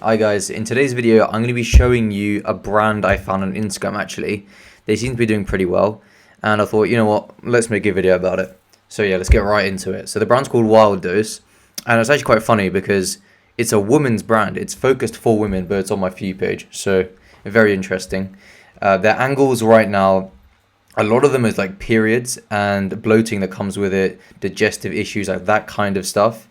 Hi guys, in today's video I'm going to be showing you a brand I found on Instagram actually. They seem to be doing pretty well and I thought, you know what, let's make a video about it. So yeah, let's get right into it. So the brand's called Wild Dose and it's actually quite funny because it's a women's brand. It's focused for women but it's on my For You page, so very interesting. Their angles right now, a lot of them is like periods and bloating that comes with it, digestive issues, like that kind of stuff.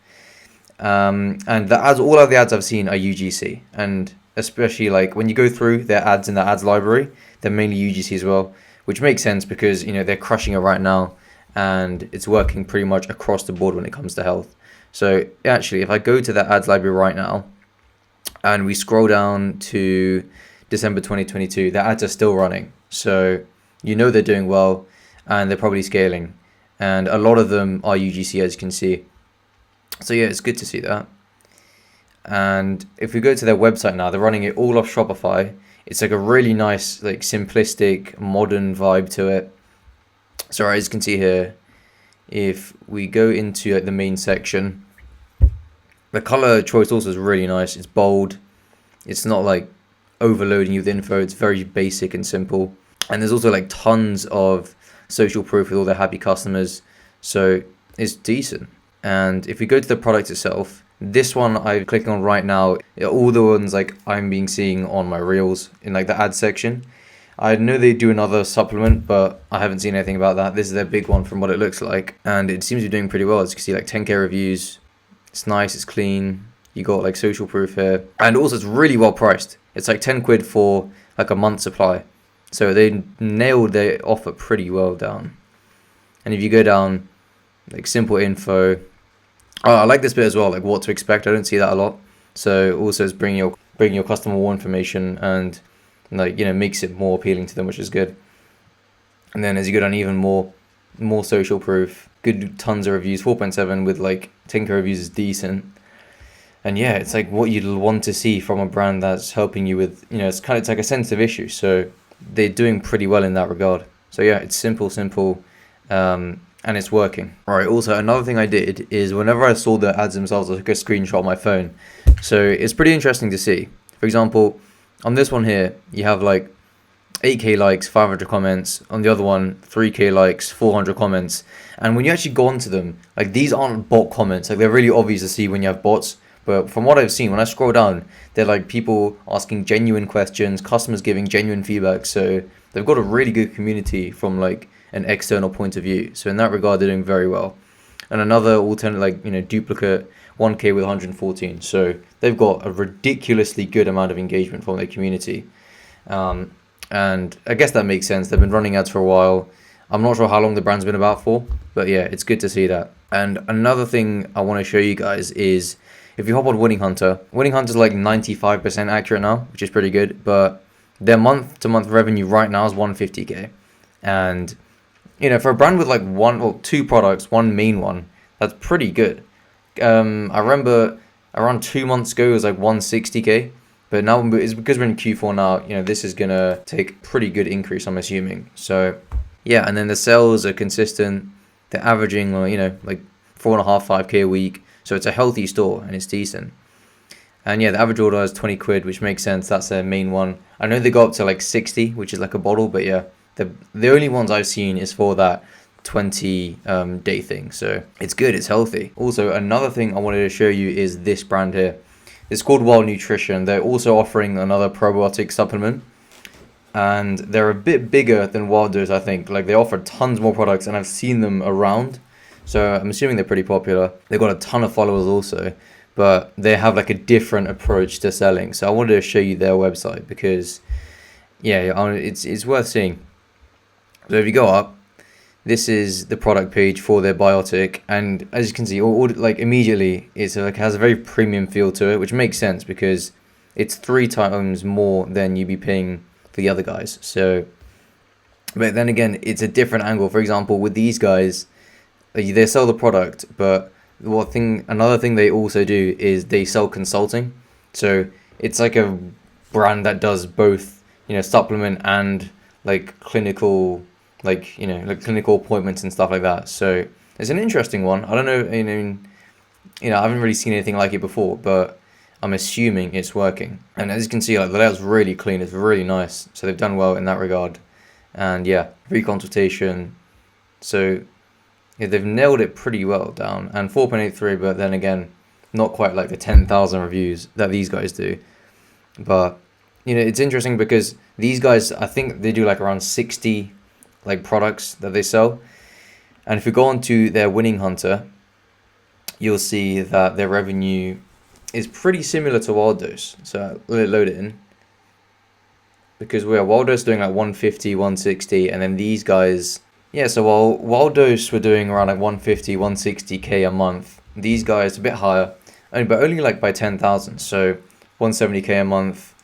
And the ads, all of the ads I've seen are UGC, and especially like when you go through their ads in the ads library, they're mainly UGC as well, which makes sense because they're crushing it right now, and it's working pretty much across the board when it comes to health. So actually, if I go to the ads library right now, and we scroll down to December 2022, the ads are still running. So they're doing well, and they're probably scaling, and a lot of them are UGC as you can see. So yeah, it's good to see that. And if we go to their website now, they're running it all off Shopify. It's like a really nice, like simplistic, modern vibe to it. So as you can see here, if we go into the main section, the color choice also is really nice. It's bold. It's not like overloading you with info. It's very basic and simple. And there's also like tons of social proof with all their happy customers. So it's decent. And if we go to the product itself, this one I'm clicking on right now, all the ones like I'm being seeing on my reels in like the ad section. I know they do another supplement, but I haven't seen anything about that. This is their big one from what it looks like, and it seems to be doing pretty well. As you can see, like 10k reviews. It's nice, it's clean. You got like social proof here, and also it's really well priced. It's like 10 quid for like a month supply, so they nailed their offer pretty well down. And if you go down, like simple info. Oh, I like this bit as well, like what to expect. I don't see that a lot. So also it's bringing your customer more information and makes it more appealing to them, which is good. And then as you go down even more social proof, good tons of reviews, 4.7 with like 10k reviews is decent. And yeah, it's like what you'd want to see from a brand that's helping you with, it's like a sensitive issue. So they're doing pretty well in that regard. So yeah, it's simple, and it's working. Right, also another thing I did is whenever I saw the ads themselves, I took a screenshot on my phone. So it's pretty interesting to see. For example, on this one here, you have like 8k likes, 500 comments. On the other one, 3k likes, 400 comments. And when you actually go onto them, like these aren't bot comments. Like they're really obvious to see when you have bots. But from what I've seen, when I scroll down, they're like people asking genuine questions, customers giving genuine feedback. So they've got a really good community from like an external point of view. So in that regard, they're doing very well. And another alternate, duplicate, 1k with 114. So they've got a ridiculously good amount of engagement from their community. And I guess that makes sense. They've been running ads for a while. I'm not sure how long the brand's been about for, but yeah, it's good to see that. And another thing I want to show you guys is if you hop on Winning Hunter's like 95% accurate now, which is pretty good, but their month-to-month revenue right now is 150k. And for a brand with like one or two products, one main one, that's pretty good. I remember around 2 months ago it was like 160k, but now it's because we're in Q4 now. This is gonna take pretty good increase, I'm assuming. So yeah, and then the sales are consistent. They're averaging like 4.5, 5k a week. So it's a healthy store and it's decent. And yeah, the average order is 20 quid, which makes sense. That's their main one. I know they go up to like 60, which is like a bottle, but yeah. The only ones I've seen is for that 20 day thing. So it's good, it's healthy. Also, another thing I wanted to show you is this brand here. It's called Wild Nutrition. They're also offering another probiotic supplement. And they're a bit bigger than Wild Dose, I think. Like they offer tons more products and I've seen them around. So I'm assuming they're pretty popular. They've got a ton of followers also. But they have like a different approach to selling. So I wanted to show you their website because yeah, it's worth seeing. So if you go up, this is the product page for their biotic, and as you can see, all like immediately it's like has a very premium feel to it, which makes sense because it's 3 times more than you'd be paying for the other guys. So, but then again, it's a different angle. For example, with these guys, they sell the product, but another thing they also do is they sell consulting. So it's like a brand that does both, supplement and like clinical. Like clinical appointments and stuff like that. So it's an interesting one. I don't know, I haven't really seen anything like it before, but I'm assuming it's working. And as you can see, like the layout's really clean, it's really nice. So they've done well in that regard. And yeah, free consultation. So yeah, they've nailed it pretty well down. And 4.83, but then again, not quite like the 10,000 reviews that these guys do. But it's interesting because these guys, I think they do like around 60 like products that they sell. And if you go on to their Winning Hunter, you'll see that their revenue is pretty similar to Wild Dose. So let it load it in. Because Wild Dose doing like 150, 160, and then these guys, yeah, so while Wild Dose were doing around like 150, 160k a month, these guys a bit higher, but only like by 10,000, so 170k a month.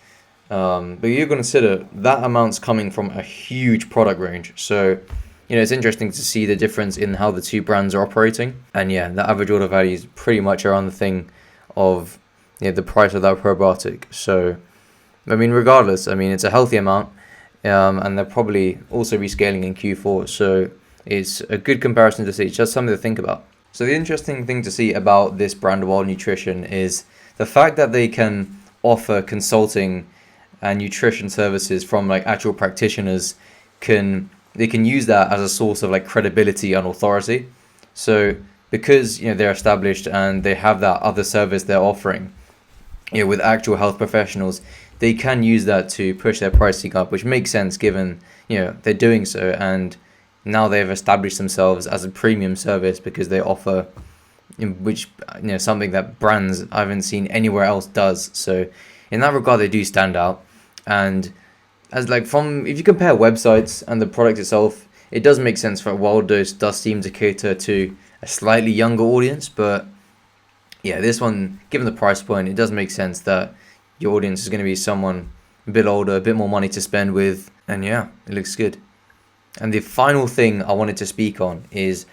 But you're going to consider that amount's coming from a huge product range. So, it's interesting to see the difference in how the two brands are operating. And yeah, the average order value is pretty much around the thing of the price of that probiotic. So, I mean, regardless, it's a healthy amount. And they'll probably also be scaling in Q4. So it's a good comparison to see. It's just something to think about. So the interesting thing to see about this brand, Wild Nutrition, is the fact that they can offer consulting and nutrition services from like actual practitioners. They can use that as a source of like credibility and authority. So because they're established and they have that other service they're offering, with actual health professionals, they can use that to push their pricing up, which makes sense given they're doing so, and now they've established themselves as a premium service because they offer which something that brands I haven't seen anywhere else does. So in that regard, they do stand out. And as like if you compare websites and the product itself, it does make sense for Wild Dose does seem to cater to a slightly younger audience, but yeah, this one, given the price point, it does make sense that your audience is going to be someone a bit older, a bit more money to spend with, and yeah, it looks good. And the final thing I wanted to speak on is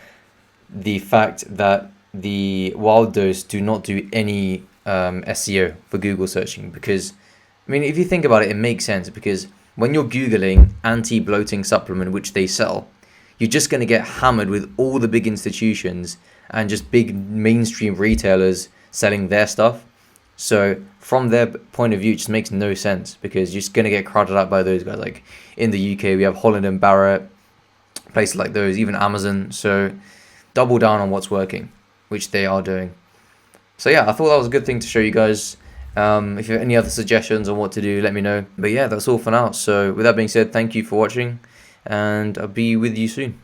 the fact that the Wild Dose do not do any SEO for Google searching, because if you think about it, it makes sense, because when you're Googling anti-bloating supplement, which they sell, you're just going to get hammered with all the big institutions and just big mainstream retailers selling their stuff. So from their point of view, it just makes no sense, because you're just going to get crowded out by those guys. Like in the UK, we have Holland and Barrett, places like those, even Amazon. So double down on what's working, which they are doing. So yeah, I thought that was a good thing to show you guys. If you have any other suggestions on what to do, let me know. But yeah, that's all for now. So with that being said, thank you for watching, and I'll be with you soon.